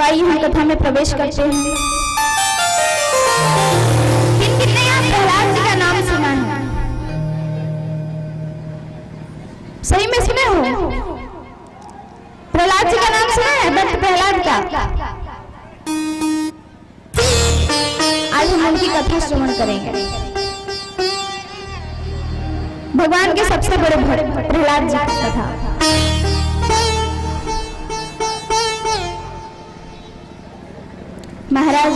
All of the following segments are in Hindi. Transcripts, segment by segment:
तो आइए हम कथा में प्रवेश करते हैं। कितने यहाँ प्रहलाद जी का नाम सुना है? सही में सुने हो? प्रहलाद जी का नाम सुना है? भक्त प्रहलाद का। आज हम उनकी कथा श्रवण करेंगे। भगवान के सबसे बड़े भक्त प्रहलाद जी की कथा। महाराज,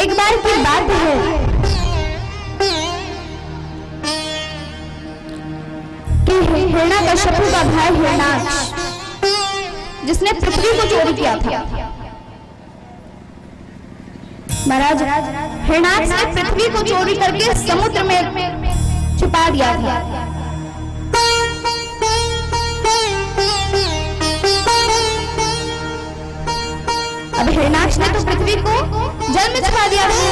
एक बार की बात है कि हिरण्यकश्यप का भाई हिरण्याक्ष, जिसने पृथ्वी को चोरी किया था। महाराज, हिरण्याक्ष ने पृथ्वी को चोरी करके समुद्र में छुपा दिया था। अब हिरण्याक्ष ने तो पृथ्वी को जल में छुपा दिया था,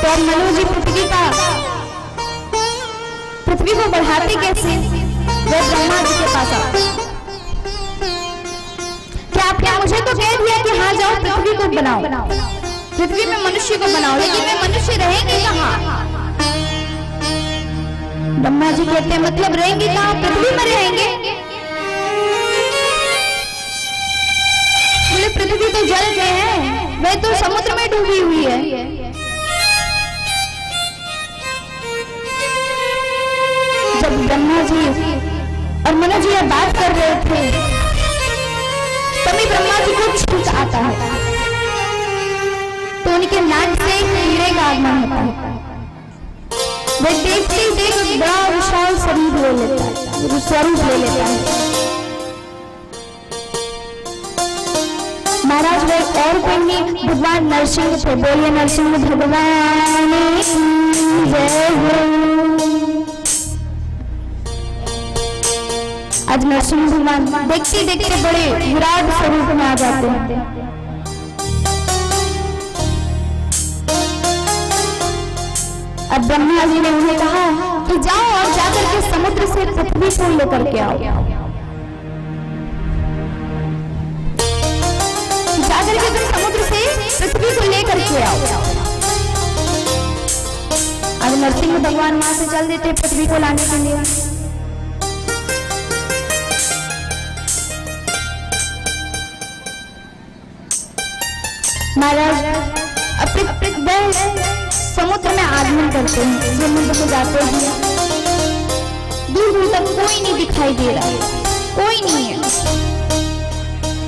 तो अब मनु जी पृथ्वी को बढ़ाते कैसे? वे ब्रह्मा जी के पास आते। क्या आपने मुझे तो कह दिया कि हाँ जाओ पृथ्वी को बनाओ, पृथ्वी में मनुष्य को बनाओ, लेकिन वे मनुष्य रहेंगे कहाँ? ब्रह्मा जी कहते हैं मतलब रहेंगे कहाँ? पृथ्वी में रहेंगे। बोले पृथ्वी तो जल में है, वह तो समुद्र में डूबी हुई है। जब ब्रह्मा जी और मनु जी बात कर रहे थे, तभी ब्रह्मा जी को छूट आता है, तो उनके नाक से कीड़े का आगमन होता है। वे देखते ही देख बड़ा विशाल शरीर ले लेता है, स्वरूप ले लेता है। महाराज, वे और कोई नहीं, भगवान नरसिंह थे। बोलिए नरसिंह भगवान जय हो। आज नरसिंह भगवान देखते देखते बड़े विराट स्वरूप में आ जाते हैं। अब ब्रह्मा जी ने उन्हें कहा कि जाओ और जाकर के समुद्र से पृथ्वी को लेकर के आओ। जाकर के तुम समुद्र से पृथ्वी को लेकर के आओ। आज नरसिंह भगवान वहां से चल देते पृथ्वी को लाने के लिए। महाराज, अब समुद्र में आगमन करते हैं, समुद्र में जाते हैं। दूर दूर तक कोई नहीं दिखाई दे रहा, कोई नहीं है।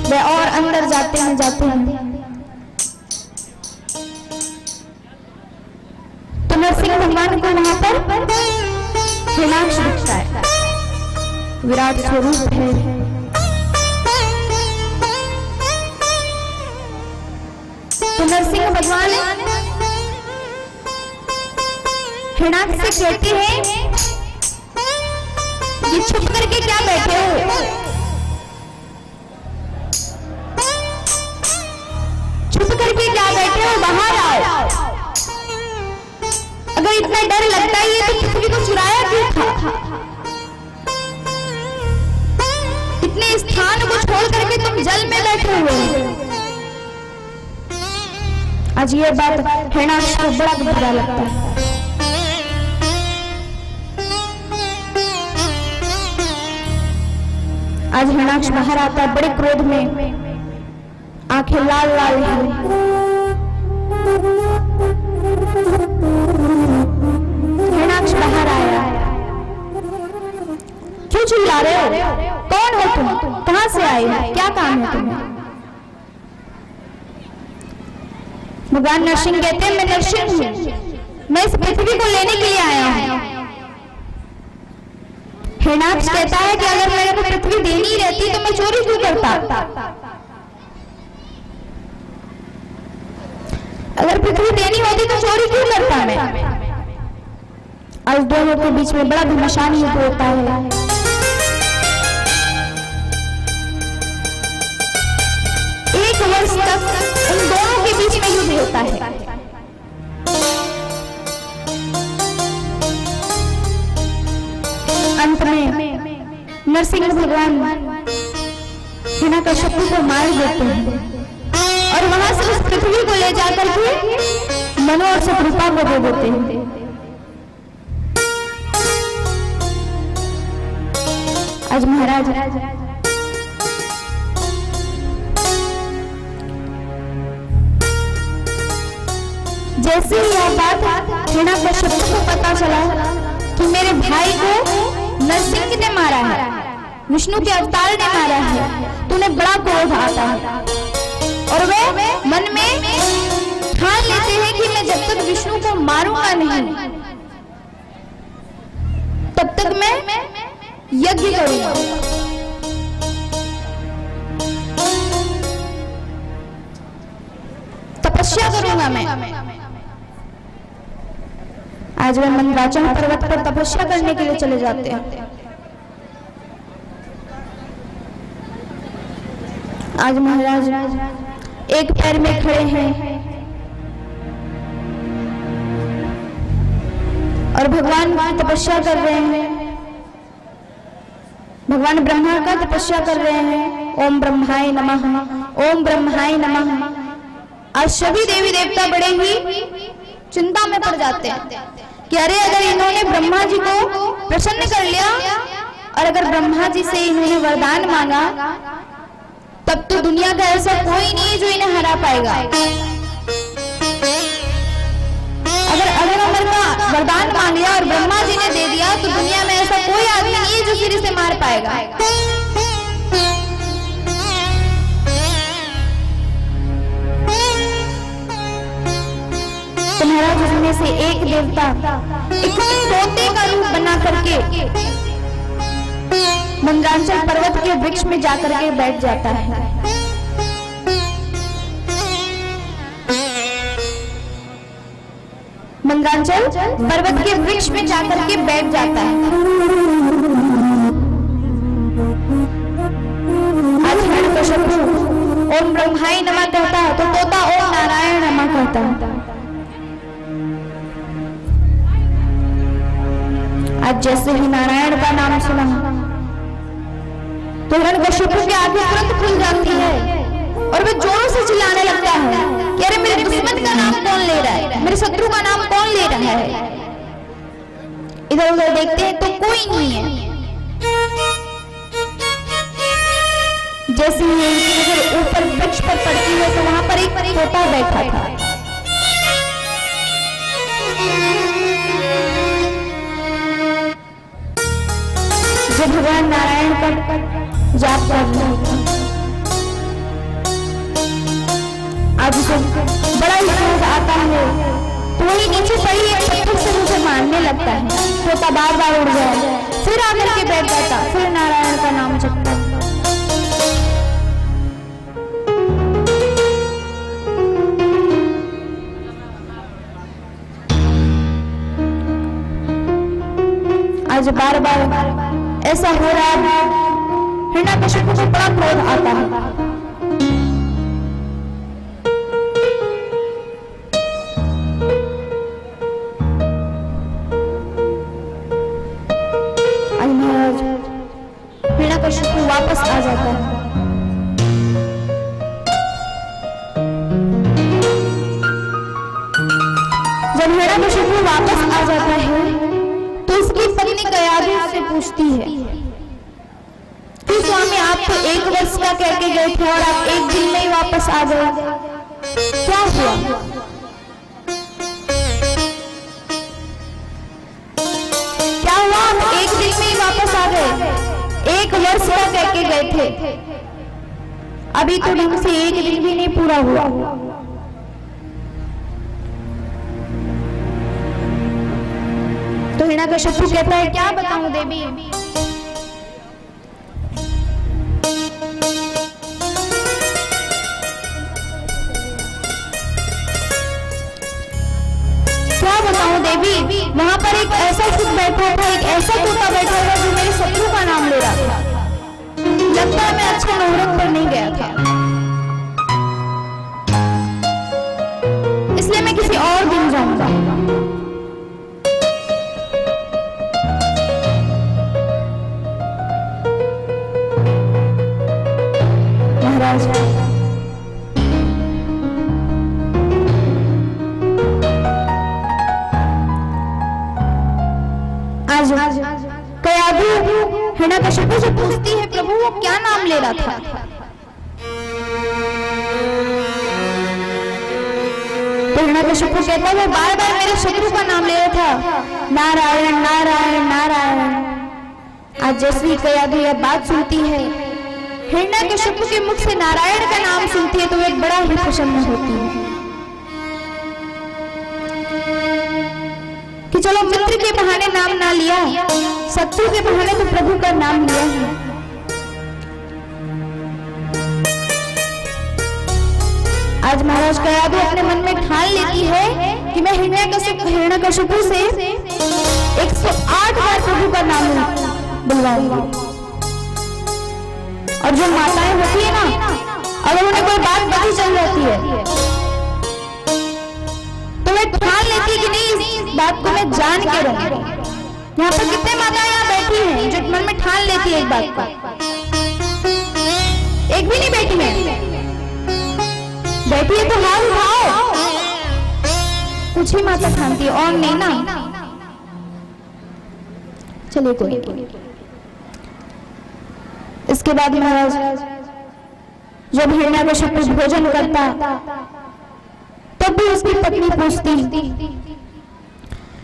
वे और अंदर जाते हैं। तो नरसिंह भगवान को वहां पर हिरण्याक्ष दिखता है, विराट स्वरूप है। तो नरसिंह भगवान हिरण्याक्ष से कहते हैं ये छुप करके क्या बैठे हो? छुप करके क्या बैठे हो? बाहर आओ। अगर इतना डर लगता ही है तो पृथ्वी को चुराया क्यों था? इतने स्थान को छोड़ करके तुम जल में बैठे हुए हो। आज ये बात हिरण्याक्ष को बड़ा बुरा लगता है। आज हिरण्याक्ष बाहर आता है बड़े क्रोध में, आंखें लाल लाल हैं। हिरण्याक्ष बाहर आया। क्यों चिल्ला रहे हो? कौन हो तुम? कहां से आए हो? क्या काम है तुम्हें? भगवान नरसिंह कहते हैं मैं नरसिंह हूं, मैं इस पृथ्वी को लेने के लिए आया हूं। हिरण्याक्ष कहता है कि अगर मेरे को पृथ्वी देनी रहती तो मैं चोरी क्यों करता? अगर पृथ्वी देनी होती तो चोरी क्यों करता मैं? आज दोनों के बीच में बड़ा घमासान युद्ध होता है। एक वर्ष तक उन दोनों के बीच में युद्ध होता है। अंत में नरसिंह भगवान हिरण्यकश्यप को मार देते हैं और वहां से उस पृथ्वी को ले जाकर के मनु और शत्रुपा को दे देते हैं। आज महाराज जैसे ही यह बात हिरण्यकश्यप को पता चला कि मेरे भाई को नरसिंह ने मारा है, विष्णु के अवतार ने मारा है, तो उन्हें बड़ा क्रोध आता है और वे मन में ठान लेते हैं कि मैं जब तक विष्णु को मारूंगा नहीं तब तक मैं यज्ञ करूंगा। तपस्या करूंगा मैं। आज वे मंदराचल पर्वत पर तपस्या करने के लिए चले जाते हैं। आज महाराज एक पैर में खड़े हैं और भगवान की तपस्या कर रहे हैं। भगवान ब्रह्मा का तपस्या कर रहे हैं। ओम ब्रह्माय नमः, ओम ब्रह्माय नमः। आज सभी देवी देवता बड़े ही चिंता में पड़ जाते हैं कि अरे अगर इन्होंने ब्रह्मा जी को प्रसन्न कर लिया और अगर ब्रह्मा जी से इन्होंने वरदान मांगा तब तो दुनिया का ऐसा कोई नहीं है जो इन्हें हरा पाएगा। अगर अमर का वरदान मांग लिया और ब्रह्मा जी ने दे दिया तो दुनिया में ऐसा कोई आदमी नहीं है जो फिर इसे मार पाएगा। तो महाराज उसमें से एक देवता एक तोते का रूप बना करके मंदराचल पर्वत के वृक्ष में जाकर के बैठ जाता है। मंदराचल पर्वत के वृक्ष में जाकर के बैठ जाता है। आज हिरण्यकश्यप ओम ब्रह्माय नमः कहता है तो तोता ओम नारायण नमः कहता है। आज जैसे ही नारायण का नाम सुना तो हिरण्यकश्यप की आंखें तुरंत खुल जाती है और वह जोरों से चिल्लाने लगता है कि अरे मेरे दुश्मन का नाम कौन ले रहा है, मेरे शत्रु का नाम कौन ले रहा है। इधर उधर देखते हैं तो कोई नहीं है। जैसे ही नजर ऊपर वृक्ष पर पड़ती है तो वहां पर एक तोता बैठा था। जो भगवान नारायण का जाप कर रहे थे। आज उसे बड़ा ही क्रोध आता है तो वही नीचे पड़ी एक पत्थर से मुझे मारने लगता है। तोता बार बार उड़ जाए, फिर आकर के बैठ जाता, फिर नारायण का नाम जपता। आज बार बार ऐसा हो रहा है। हिरण्यकश्यप को बड़ा क्रोध आता है। आज महाराज हिरण्यकश्यप वापस आ जाता है। जब हिरण्यकश्यप वापस आ जाता है तो उसकी पत्नी कयाधि से पूछती है कि स्वामी आप तो 1 वर्ष का कह के गए थे और आप 1 दिन में ही वापस आ गए, क्या हुआ? क्या हुआ आप 1 दिन में ही वापस आ गए? 1 वर्ष का कह के गए थे, अभी तो ढंग से 1 दिन भी नहीं पूरा हुआ। तो हिरण्यकश्यप कहता है क्या बताऊं देवी, क्या बताऊं देवी, वहां पर एक ऐसा सुख बैठा था, एक ऐसा तोता बैठा था जो मेरे शत्रु का नाम ले रहा था। लगता है मैं अच्छे मुहूर्त पर नहीं गया था, इसलिए मैं किसी और दिन जाऊंगा। आज कयाधु हिरण्यकशिपु से पूछती है, प्रभु वो क्या नाम ले रहा था? तो हिरण्यकशिपु कहता है, वो बार बार मेरे शत्रु का नाम ले रहा था, नारायण नारायण नारायण। आज जैसे कयाधु यह बात सुनती है, हिरण्यकशिपु के मुख से नारायण का नाम सुनती है, तो वो एक बड़ा ही प्रसन्न होती है कि चलो मित्र के बहाने नाम ना लिया, शत्रु के बहाने तो प्रभु का नाम लिया है। आज महाराज कयाधु अपने मन में ठान लेती है कि मैं हिरण्यकशिपु से 108 बार प्रभु का नाम बुलवाऊंगी। और जो माताएं होती है ना, अगर उन्हें कोई बात पता चल जाती है तो वे ठान लेती है कि नहीं, इस बात को मैं जान के रहूंगी। यहाँ पर कितने माताएं यहाँ बैठी हैं जो मन में ठान लेती है एक बात को? एक भी नहीं बैठी है। बैठी है तो हाथ उठाओ। कुछ ही माता ठानती है और नहीं ना। चलिए कोई। इसके बाद महाराज जब हिरण्यकशिपु भोजन करता तब भी उसकी पत्नी पूछती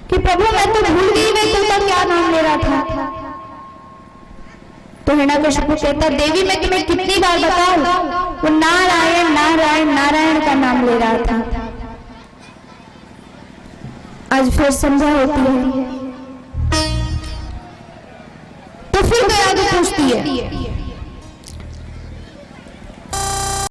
कि प्रभु मैं तो भूल गई, मैं तुमका क्या नाम ले रहा था? तो हिरण्यकशिपु कहता, देवी मैं तुम्हें कितनी बार बताऊं, वो नारायण नारायण नारायण का नाम ले रहा था। आज फिर समझा होती है। तो फिर कयाधु पूछती है,